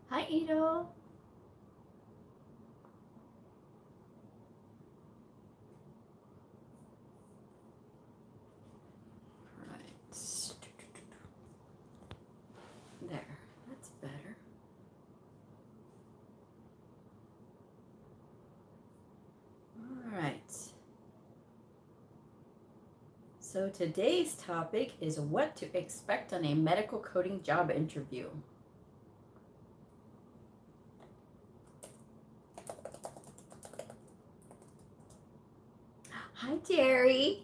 Hi, Ito. There, that's better. All right. So today's topic is what to expect on a medical coding job interview. Hi, Jerry.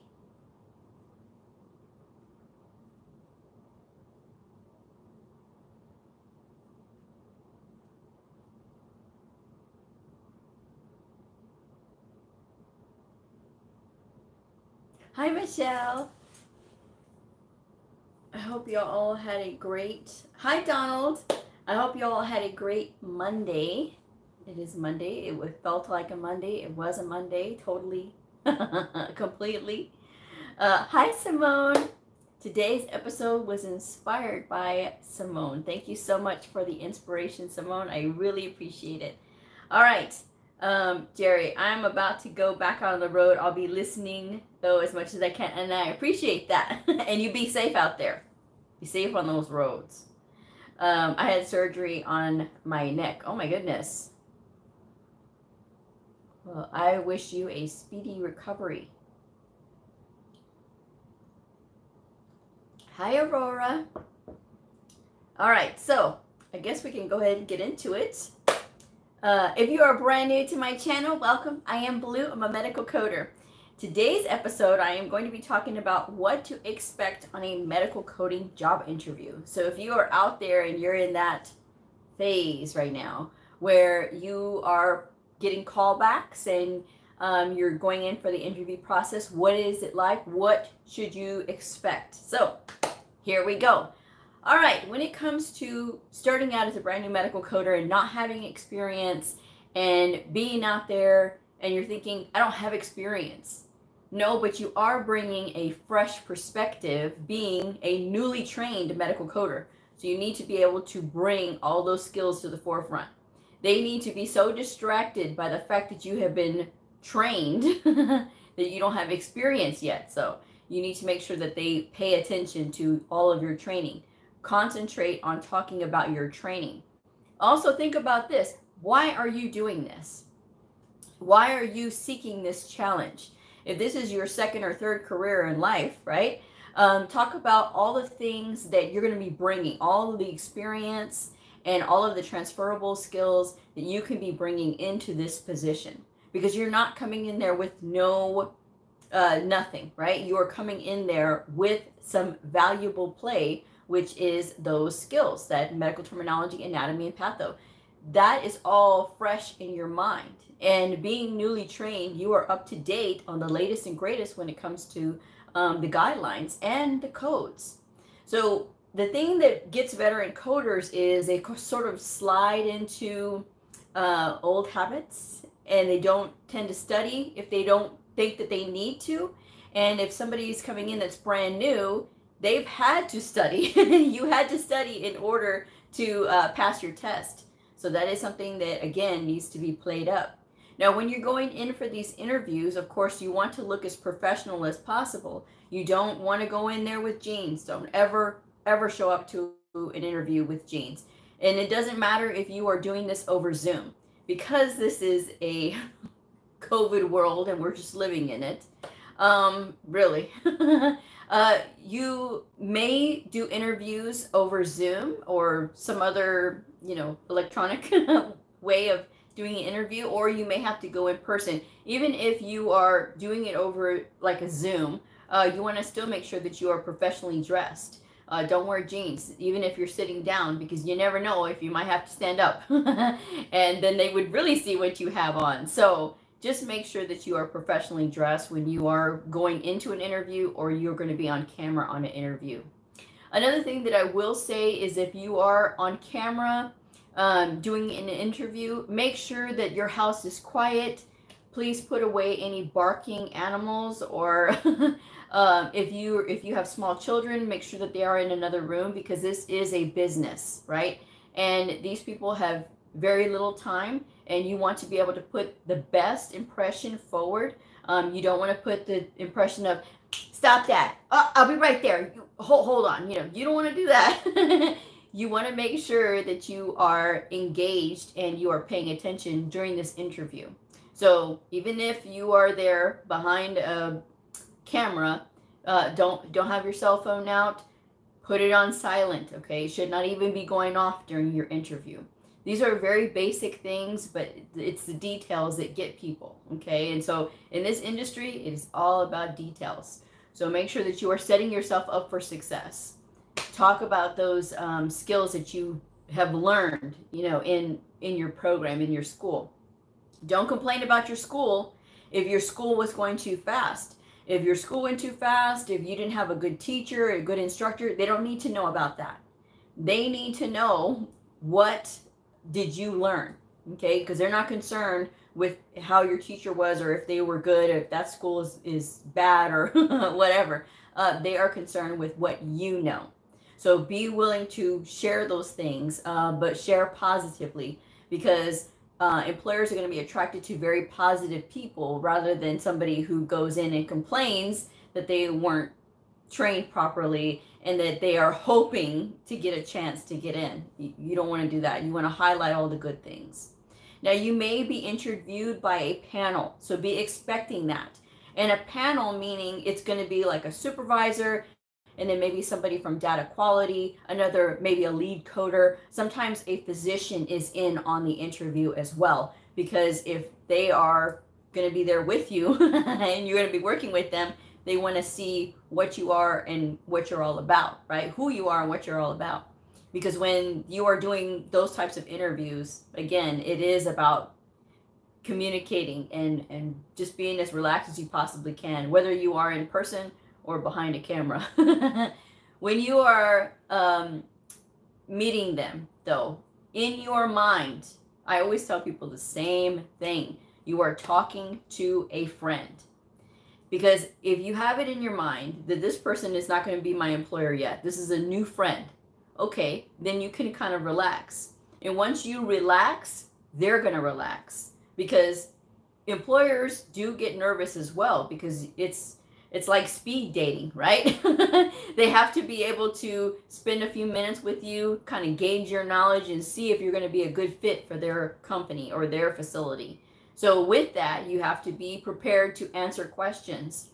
Hi, Michelle. I hope you all had a great... Hi, Donald. I hope you all had a great Monday. It is Monday. It felt like a Monday. It was a Monday, totally, completely. Hi, Simone. Today's episode was inspired by Simone. Thank you so much for the inspiration, Simone. I really appreciate it. All right. Jerry, I'm about to go back on the road. I'll be listening, though, as much as I can, and I appreciate that. And you be safe out there. Be safe on those roads. I had surgery on my neck. Oh, my goodness. Well, I wish you a speedy recovery. Hi, Aurora. All right, so I guess we can go ahead and get into it. If you are brand new to my channel, welcome. I am Blue. I'm a medical coder. Today's episode, I am going to be talking about what to expect on a medical coding job interview. So if you are out there and you're in that phase right now where you are getting callbacks and you're going in for the interview process, what is it like? What should you expect? So here we go. All right, when it comes to starting out as a brand new medical coder and not having experience and being out there and you're thinking, I don't have experience. No, but you are bringing a fresh perspective being a newly trained medical coder. So you need to be able to bring all those skills to the forefront. They need to be so distracted by the fact that you have been trained that you don't have experience yet. So you need to make sure that they pay attention to all of your training. Concentrate on talking about your training. Also think about this. Why are you doing this? Why are you seeking this challenge? If this is your second or third career in life, right? Talk about all the things that you're going to be bringing, all of the experience and all of the transferable skills that you can be bringing into this position. Because you're not coming in there with nothing, right? You are coming in there with some valuable play, which is those skills, that medical terminology, anatomy, and patho. That is all fresh in your mind. And being newly trained, you are up to date on the latest and greatest when it comes to the guidelines and the codes. So the thing that gets veteran coders is they sort of slide into old habits, and they don't tend to study if they don't think that they need to. And if somebody is coming in that's brand new, they've had to study. You had to study in order to pass your test. So that is something that, again, needs to be played up. Now, when you're going in for these interviews, of course, you want to look as professional as possible. You don't want to go in there with jeans. Don't ever show up to an interview with jeans. And it doesn't matter if you are doing this over Zoom. Because this is a COVID world and we're just living in it, really. You may do interviews over Zoom or some other, electronic way of doing an interview, or you may have to go in person. Even if you are doing it over like a Zoom, you want to still make sure that you are professionally dressed. Don't wear jeans, even if you're sitting down, because you never know if you might have to stand up. And then they would really see what you have on. So just make sure that you are professionally dressed when you are going into an interview or you're going to be on camera on an interview. Another thing that I will say is if you are on camera doing an interview, make sure that your house is quiet. Please put away any barking animals, or if you have small children, make sure that they are in another room, because this is a business, right? And these people have very little time, and you want to be able to put the best impression forward. You don't want to put the impression of, stop that, I'll be right there, hold on, you don't want to do that. You want to make sure that you are engaged and you are paying attention during this interview. So even if you are there behind a camera, don't have your cell phone out, put it on silent, okay? It should not even be going off during your interview. These are very basic things, but it's the details that get people, okay? And so in this industry, it is all about details. So make sure that you are setting yourself up for success. Talk about those skills that you have learned, in your program, in your school. Don't complain about your school if your school was going too fast. If your school went too fast, if you didn't have a good teacher, a good instructor, they don't need to know about that. They need to know, what did you learn, okay? Because they're not concerned with how your teacher was, or if they were good, or if that school is bad, or whatever. They are concerned with what you know. So be willing to share those things, but share positively, because employers are going to be attracted to very positive people rather than somebody who goes in and complains that they weren't trained properly and that they are hoping to get a chance to get in. You don't want to do that. You want to highlight all the good things. Now, you may be interviewed by a panel, so be expecting that. And a panel meaning it's going to be like a supervisor, and then maybe somebody from data quality, another, maybe a lead coder. Sometimes a physician is in on the interview as well, because if they are going to be there with you and you're going to be working with them, they want to see what you are and what you're all about, right? Who you are and what you're all about. Because when you are doing those types of interviews, again, it is about communicating and just being as relaxed as you possibly can, whether you are in person or behind a camera. When you are meeting them, though, in your mind, I always tell people the same thing. You are talking to a friend. Because if you have it in your mind that this person is not going to be my employer yet, this is a new friend, okay, then you can kind of relax. And once you relax, they're going to relax. Because employers do get nervous as well, because it's like speed dating, right? They have to be able to spend a few minutes with you, kind of gauge your knowledge and see if you're going to be a good fit for their company or their facility. So with that, you have to be prepared to answer questions.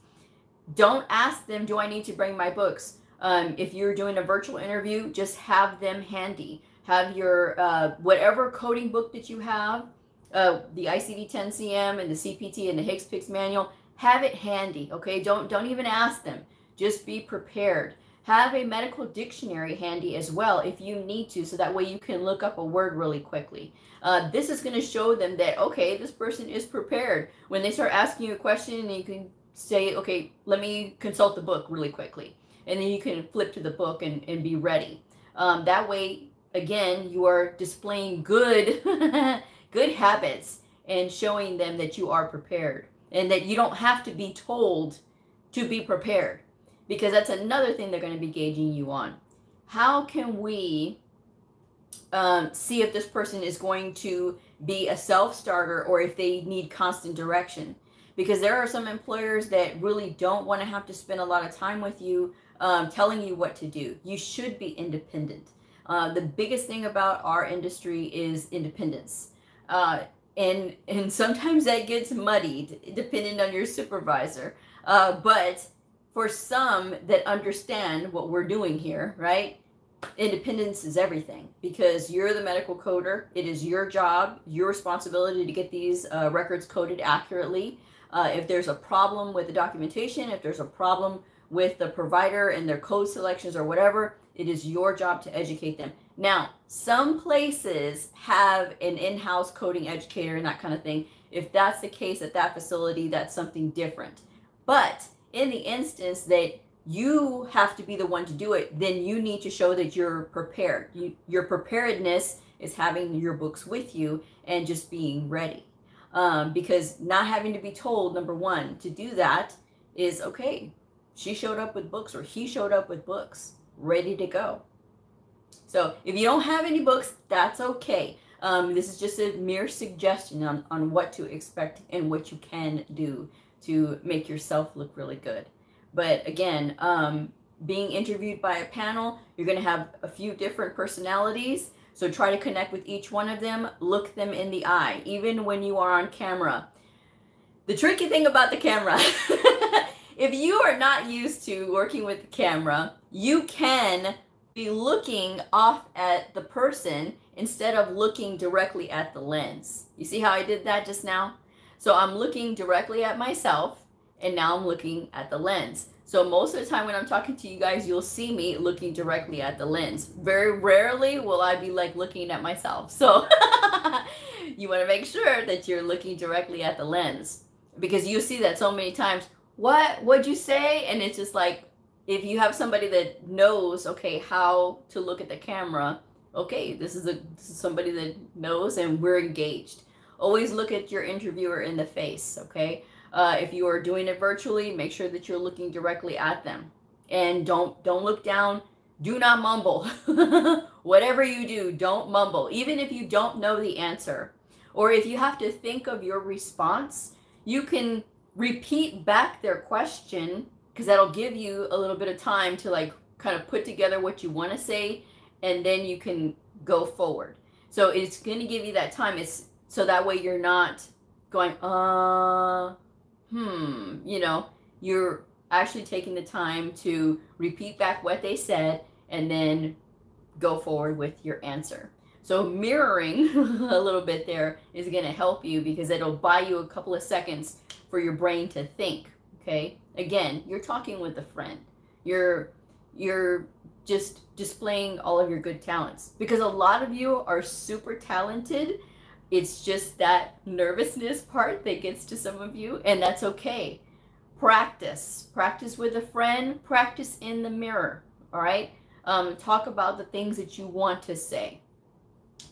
Don't ask them, do I need to bring my books? If you're doing a virtual interview, just have them handy. Have your whatever coding book that you have, the ICD-10-CM and the CPT and the HCPCS manual, have it handy, okay? Don't even ask them. Just be prepared. Have a medical dictionary handy as well if you need to, so that way you can look up a word really quickly. This is going to show them that, okay, this person is prepared. When they start asking you a question, you can say, okay, let me consult the book really quickly. And then you can flip to the book and be ready. That way, again, you are displaying good, good habits and showing them that you are prepared. And that you don't have to be told to be prepared, because that's another thing they're going to be gauging you on. How can we see if this person is going to be a self-starter or if they need constant direction? Because there are some employers that really don't want to have to spend a lot of time with you telling you what to do. You should be independent. The biggest thing about our industry is independence. And sometimes that gets muddied depending on your supervisor. But for some that understand what we're doing here, right? Independence is everything, because you're the medical coder. It is your job, your responsibility to get these records coded accurately. If there's a problem with the documentation, if there's a problem with the provider and their code selections or whatever, it is your job to educate them. Now, some places have an in-house coding educator and that kind of thing. If that's the case at that facility, that's something different. But in the instance that you have to be the one to do it, then you need to show that you're prepared. Your preparedness is having your books with you and just being ready. Because not having to be told, number one, to do that is okay. She showed up with books, or he showed up with books, ready to go. So if you don't have any books, that's okay. This is just a mere suggestion on what to expect and what you can do to make yourself look really good. But again, being interviewed by a panel, you're going to have a few different personalities. So try to connect with each one of them. Look them in the eye, even when you are on camera. The tricky thing about the camera, if you are not used to working with the camera, you can be looking off at the person instead of looking directly at the lens. You see how I did that just now? So I'm looking directly at myself, and now I'm looking at the lens. So most of the time when I'm talking to you guys, you'll see me looking directly at the lens. Very rarely will I be like looking at myself. So you want to make sure that you're looking directly at the lens, because you see that so many times. What'd you say? And it's just like, if you have somebody that knows, okay, how to look at the camera, okay, this is somebody that knows and we're engaged. Always look at your interviewer in the face, okay? If you are doing it virtually, make sure that you're looking directly at them. And don't look down. Do not mumble. Whatever you do, don't mumble. Even if you don't know the answer, or if you have to think of your response, you can repeat back their question, because that'll give you a little bit of time to like kind of put together what you want to say, and then you can go forward. So it's going to give you that time. It's so that way you're not going, you know, you're actually taking the time to repeat back what they said and then go forward with your answer. So mirroring a little bit there is going to help you, because it'll buy you a couple of seconds for your brain to think. Okay. Again, you're talking with a friend. You're just displaying all of your good talents, because a lot of you are super talented. It's just that nervousness part that gets to some of you, and that's okay. Practice with a friend, practice in the mirror. All right. Talk about the things that you want to say.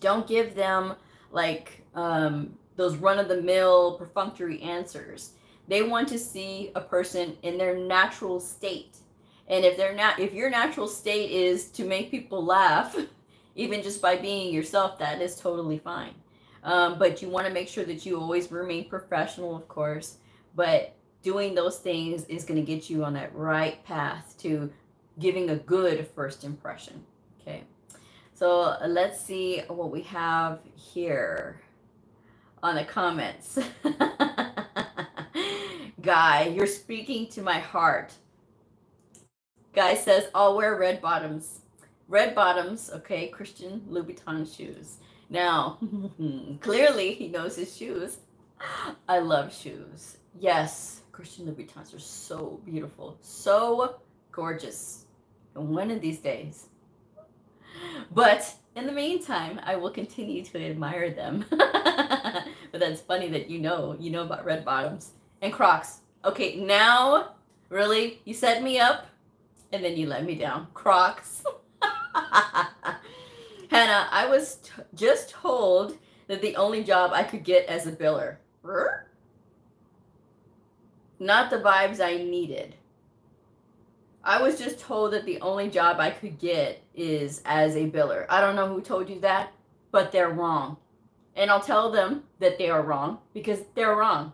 Don't give them like those run-of-the-mill perfunctory answers. They want to see a person in their natural state. And if your natural state is to make people laugh, even just by being yourself, that is totally fine. But you want to make sure that you always remain professional, of course. But doing those things is going to get you on that right path to giving a good first impression. Okay. So let's see what we have here on the comments. Guy, you're speaking to my heart. Guy says, I'll wear red bottoms. Red bottoms, okay, Christian Louboutin shoes. Now, clearly he knows his shoes. I love shoes. Yes, Christian Louboutins are so beautiful, so gorgeous. And one of these days. But in the meantime, I will continue to admire them. But that's funny that you know about red bottoms and Crocs. Okay, now, really, you set me up and then you let me down. Crocs. Hannah, I was just told that the only job I could get as a biller. Not the vibes I needed. I was just told that the only job I could get is as a biller. I don't know who told you that, but they're wrong. And I'll tell them that they are wrong, because they're wrong.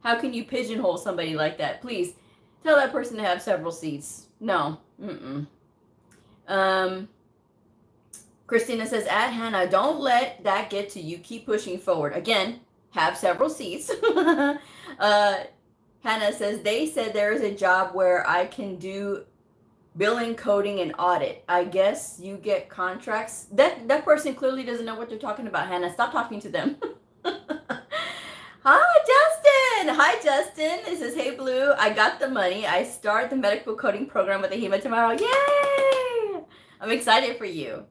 How can you pigeonhole somebody like that? Please tell that person to have several seats. No. Christina says, at Hannah, don't let that get to you. Keep pushing forward. Again, have several seats. Hannah says, they said there is a job where I can do billing, coding, and audit. I guess you get contracts. That person clearly doesn't know what they're talking about, Hannah. Stop talking to them. Hi, Justin. Hi, Justin. This is Hey Blue. I got the money. I start the medical coding program with AHIMA tomorrow. Yay! I'm excited for you.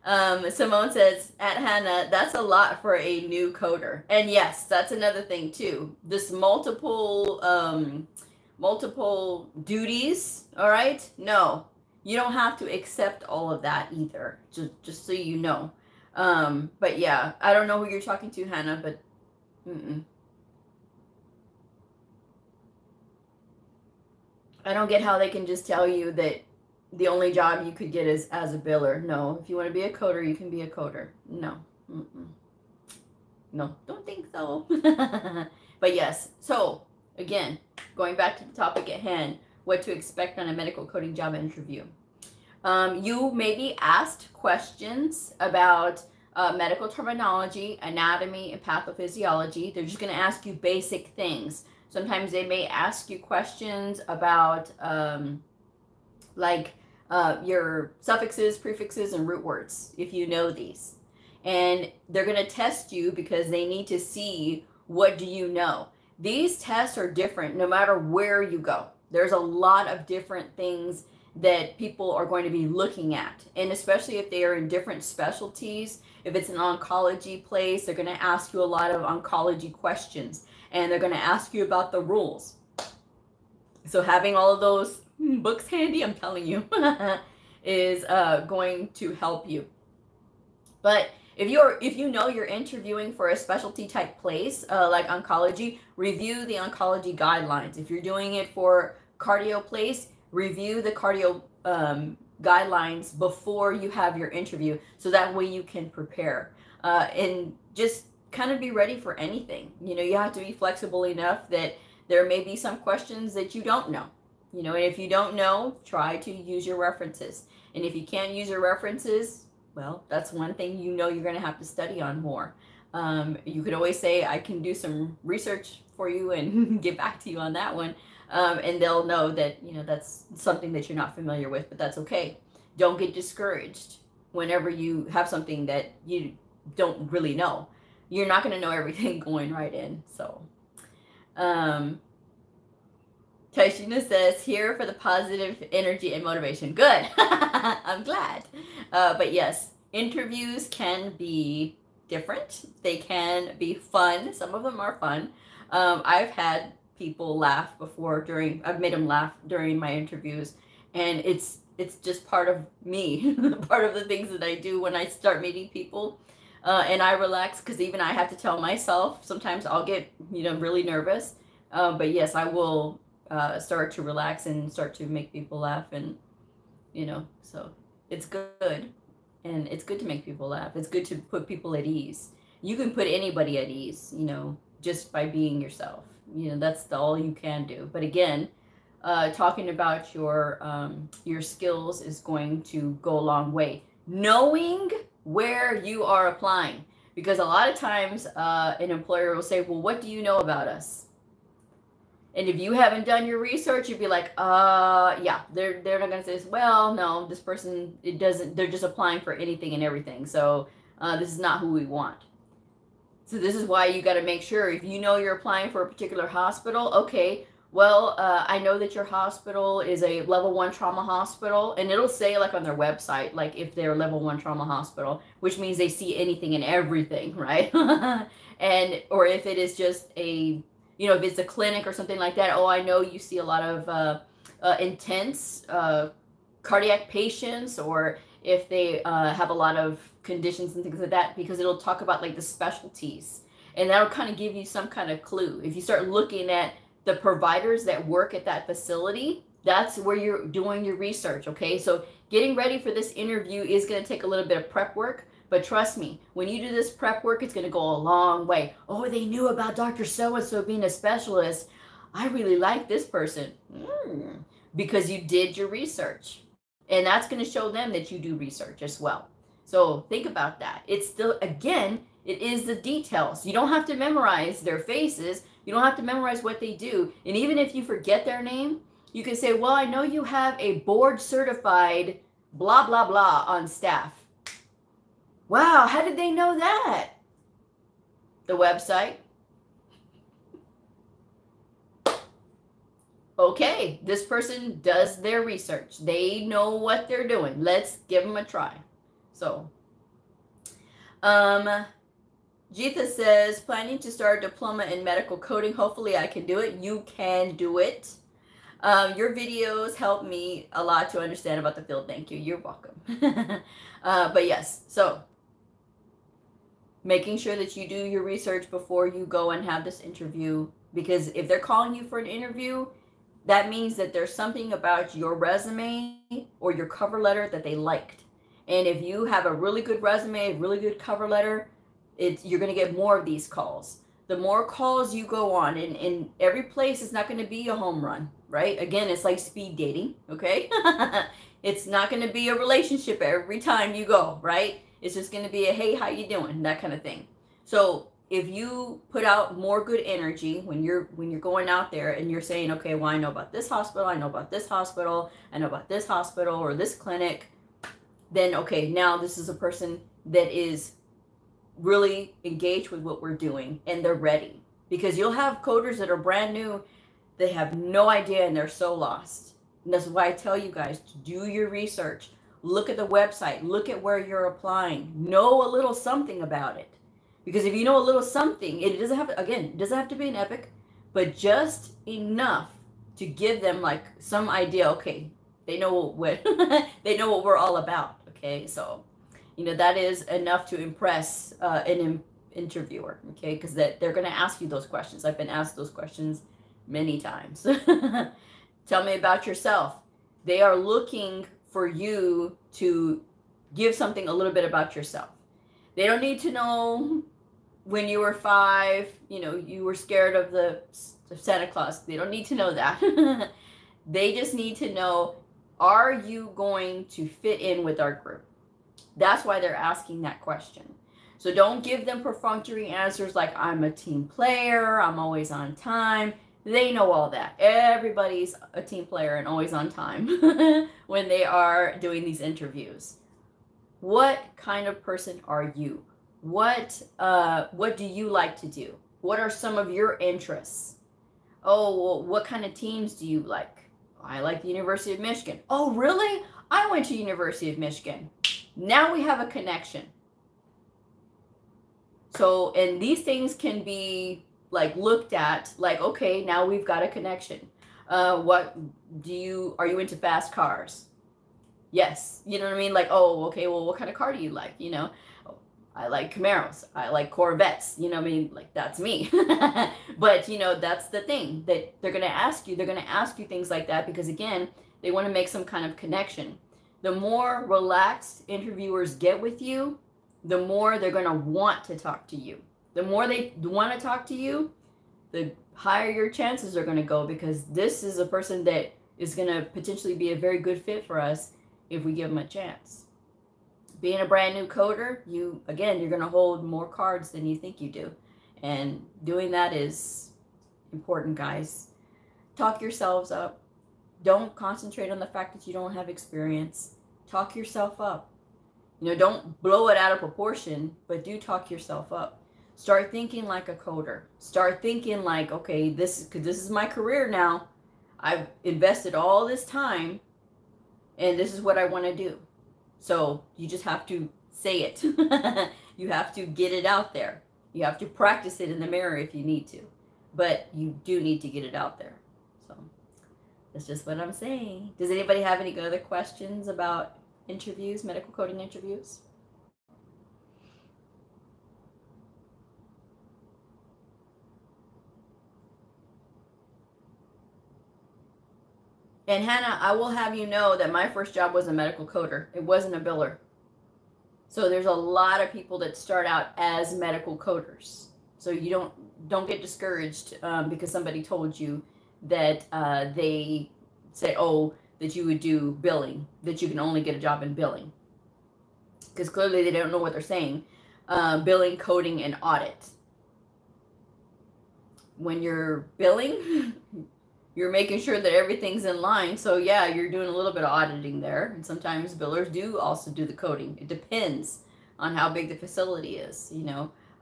Simone says, at Hannah, that's a lot for a new coder. And yes, that's another thing too. This multiple duties, all right? No, you don't have to accept all of that either, just so you know. But yeah, I don't know who you're talking to, Hannah, but I don't get how they can just tell you that the only job you could get is as a biller. No, if you want to be a coder, you can be a coder. No. No, don't think so. But yes, so again, going back to the topic at hand, what to expect on a medical coding job interview. You may be asked questions about medical terminology, anatomy, and pathophysiology. They're just going to ask you basic things. Sometimes they may ask you questions about your suffixes, prefixes, and root words, if you know these. And they're going to test you because they need to see what do you know. These tests are different no matter where you go. There's a lot of different things that people are going to be looking at. And especially if they are in different specialties, if it's an oncology place, they're going to ask you a lot of oncology questions. And they're going to ask you about the rules. So having all of those books handy, I'm telling you, is going to help you. But if you know you're interviewing for a specialty type place like oncology, review the oncology guidelines. If you're doing it for cardio place, review the cardio guidelines before you have your interview, so that way you can prepare and just kind of be ready for anything. You know, you have to be flexible enough that there may be some questions that you don't know. You know, and if you don't know, try to use your references. And if you can't use your references, well, that's one thing you know you're going to have to study on more. You could always say, I can do some research for you and get back to you on that one. And they'll know that, you know, that's something that you're not familiar with, but that's okay. Don't get discouraged whenever you have something that you don't really know. You're not going to know everything going right in. So, Taishina says, here for the positive energy and motivation. Good. I'm glad. But yes, interviews can be different. They can be fun. Some of them are fun. I've had people laugh before I've made them laugh during my interviews, and it's just part of me, part of the things that I do when I start meeting people. And I relax, because even I have to tell myself, sometimes I'll get, you know, really nervous. But yes, I will start to relax and start to make people laugh. And, you know, so it's good. And it's good to make people laugh. It's good to put people at ease. You can put anybody at ease, you know, just by being yourself. You know, that's all you can do. But again, talking about your skills is going to go a long way. Knowing where you are applying, because a lot of times an employer will say, well, what do you know about us? And if you haven't done your research, you'd be like, yeah, they're not going to say, well, no, this person, they're just applying for anything and everything. So this is not who we want. So this is why you got to make sure, if you know you're applying for a particular hospital, okay, well, I know that your hospital is a level 1 trauma hospital, and it'll say like on their website, like if they're a level 1 trauma hospital, which means they see anything and everything, right? And, or if it is just a, you know, if it's a clinic or something like that, oh, I know you see a lot of intense cardiac patients, or if they have a lot of conditions and things like that, because it'll talk about like the specialties, and that'll kind of give you some kind of clue. If you start looking at the providers that work at that facility, that's where you're doing your research, okay? So getting ready for this interview is going to take a little bit of prep work, but trust me, when you do this prep work, it's going to go a long way. Oh, they knew about Dr. So-and-so being a specialist. I really like this person. Because you did your research. And that's going to show them that you do research as well. So think about that. It's still, again, it is the details. You don't have to memorize their faces. You don't have to memorize what they do. And even if you forget their name, you can say, well, I know you have a board certified blah, blah, blah on staff. Wow, how did they know that? The website. Okay, this person does their research. They know what they're doing. Let's give them a try. So Geetha says, planning to start a diploma in medical coding. Hopefully I can do it. You can do it. Your videos help me a lot to understand about the field. Thank you. You're welcome. But yes, so making sure that you do your research before you go and have this interview, because if they're calling you for an interview, that means that there's something about your resume or your cover letter that they liked. And if you have a really good resume, a really good cover letter, you're going to get more of these calls. The more calls you go on, and every place is not going to be a home run, right? Again, it's like speed dating, okay? It's not going to be a relationship every time you go, right? It's just going to be a, hey, how you doing? That kind of thing. So if you put out more good energy when you're going out there and you're saying, okay, well, I know about this hospital, I know about this hospital, I know about this hospital or this clinic, then okay, now this is a person that is really engaged with what we're doing and they're ready. Because you'll have coders that are brand new, they have no idea and they're so lost. And that's why I tell you guys to do your research. Look at the website, look at where you're applying, know a little something about it. Because if you know a little something, it doesn't have to, again, it doesn't have to be an epic, but just enough to give them like some idea. Okay, they know what they know what we're all about. Okay, so that is enough to impress an interviewer. Okay, because that they're going to ask you those questions. I've been asked those questions many times. Tell me about yourself. They are looking for you to give something a little bit about yourself. They don't need to know when you were 5, you were scared of the Santa Claus. They don't need to know that. They just need to know, are you going to fit in with our group? That's why they're asking that question. So don't give them perfunctory answers like, I'm a team player, I'm always on time. They know all that. Everybody's a team player and always on time when they are doing these interviews. What kind of person are you? What do you like to do? What are some of your interests? Oh, well, what kind of teams do you like? I like the University of Michigan. Oh, really? I went to University of Michigan. Now we have a connection. So, and these things can be like looked at like, okay, now we've got a connection. Are you into fast cars? Yes. You know what I mean? Like, oh, okay, well, what kind of car do you like? Oh, I like Camaros. I like Corvettes. You know what I mean? Like, that's me. But, that's the thing that they're going to ask you. They're going to ask you things like that because, again, they want to make some kind of connection. The more relaxed interviewers get with you, the more they're going to want to talk to you. The more they want to talk to you, the higher your chances are going to go, because this is a person that is going to potentially be a very good fit for us if we give them a chance. Being a brand new coder, you're going to hold more cards than you think you do. And doing that is important, guys. Talk yourselves up. Don't concentrate on the fact that you don't have experience. Talk yourself up. Don't blow it out of proportion, but do talk yourself up. Start thinking like a coder. Start thinking like, okay, this is my career now. I've invested all this time, and this is what I want to do. So you just have to say it. You have to get it out there. You have to practice it in the mirror if you need to. But you do need to get it out there. So that's just what I'm saying. Does anybody have any other questions about interviews, medical coding interviews? And Hannah, I will have you know that my first job was a medical coder. It wasn't a biller. So there's a lot of people that start out as medical coders. So you don't get discouraged because somebody told you that they said, oh, that you would do billing, that you can only get a job in billing. Because clearly they don't know what they're saying. Billing, coding, and audit. When you're billing, you're making sure that everything's in line. So yeah, you're doing a little bit of auditing there. And sometimes billers do also do the coding. It depends on how big the facility is,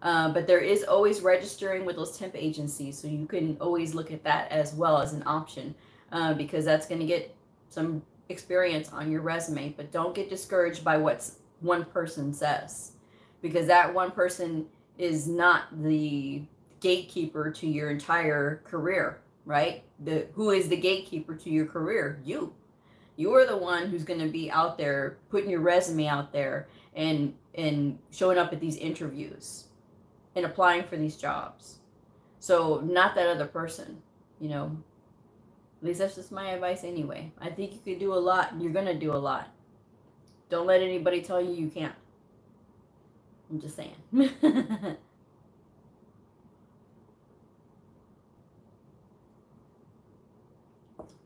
But there is always registering with those temp agencies. So you can always look at that as well as an option because that's going to get some experience on your resume. But don't get discouraged by what one person says. because that one person is not the gatekeeper to your entire career, right? Who is the gatekeeper to your career? You. You are the one who's going to be out there putting your resume out there and showing up at these interviews and applying for these jobs. So not that other person, you know. At least that's just my advice anyway. I think you can do a lot, and you're going to do a lot. Don't let anybody tell you you can't. I'm just saying.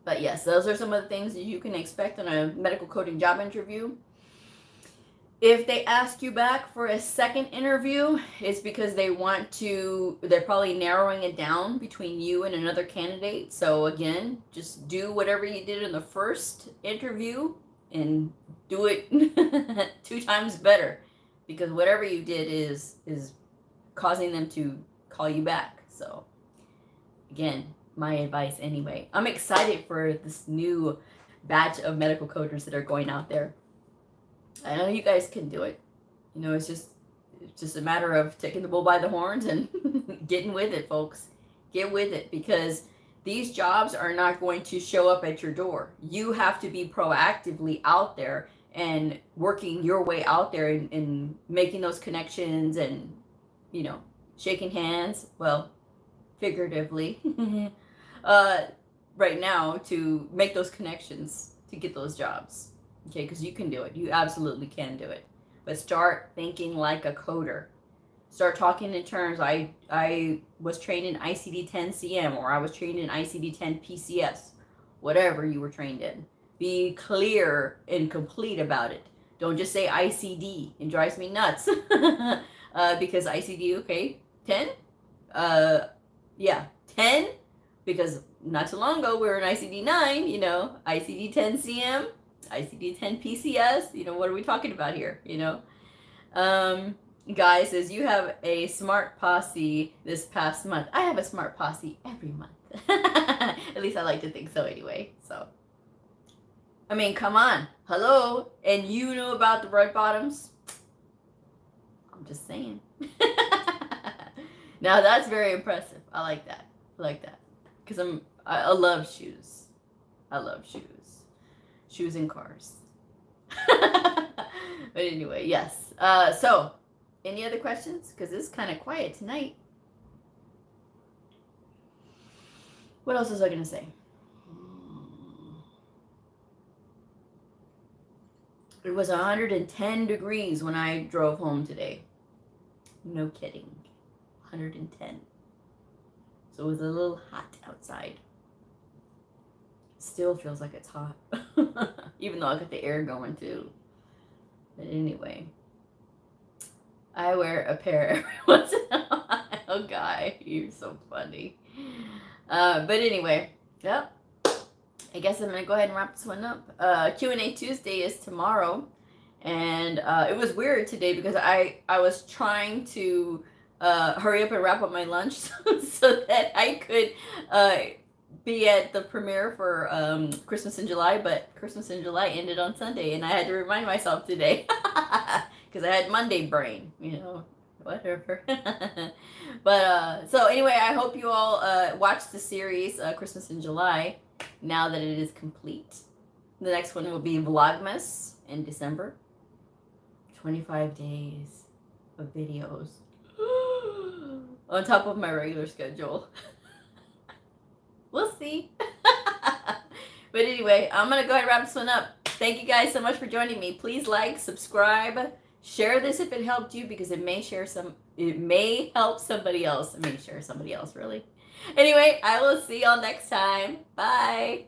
But yes, those are some of the things that you can expect on a medical coding job interview. If they ask you back for a second interview, it's because they're probably narrowing it down between you and another candidate. So again, just do whatever you did in the first interview and do it 2 times better, because whatever you did is causing them to call you back. So again, my advice anyway. I'm excited for this new batch of medical coders that are going out there. I know you guys can do it. You know, it's just a matter of taking the bull by the horns and getting with it, folks. Get with it, because these jobs are not going to show up at your door. You have to be proactively out there and working your way out there and making those connections and, you know, shaking hands, well, figuratively, right now, to make those connections to get those jobs. Okay, because you can do it. You absolutely can do it. But start thinking like a coder. Start talking in terms, I was trained in ICD-10-CM, or I was trained in ICD-10-PCS, whatever you were trained in. Be clear and complete about it. Don't just say ICD. It drives me nuts. Because ICD, okay, 10? Yeah, 10? Because not too long ago, we were in ICD-9, you know, ICD-10-CM, ICD-10-PCS, you know, what are we talking about here, you know? Guy says, you have a smart posse this past month. I have a smart posse every month. At least I like to think so anyway, so. I mean, come on. Hello? And you know about the red bottoms? I'm just saying. Now, that's very impressive. I like that. I like that. Because I love shoes. I love shoes. Shoes and cars. But anyway, yes. So, any other questions? Because it's kind of quiet tonight. What else was I going to say? It was 110 degrees when I drove home today. No kidding. 110. So it was a little hot outside. Still feels like it's hot. Even though I got the air going too. But anyway. I wear a pair every once in a while. Guy, you're so funny. But anyway. Yep. I guess I'm going to go ahead and wrap this one up. Q&A Tuesday is tomorrow. And it was weird today because I was trying to hurry up and wrap up my lunch so that I could be at the premiere for Christmas in July, but Christmas in July ended on Sunday, and I had to remind myself today because I had Monday brain, you know, whatever. But so anyway, I hope you all watch the series Christmas in July now that it is complete. The next one will be Vlogmas in December. 25 days of videos on top of my regular schedule. We'll see. But anyway, I'm going to go ahead and wrap this one up. Thank you guys so much for joining me. Please like, subscribe, share this if it helped you, because it may help somebody else. It may share somebody else, really. Anyway, I will see y'all next time. Bye.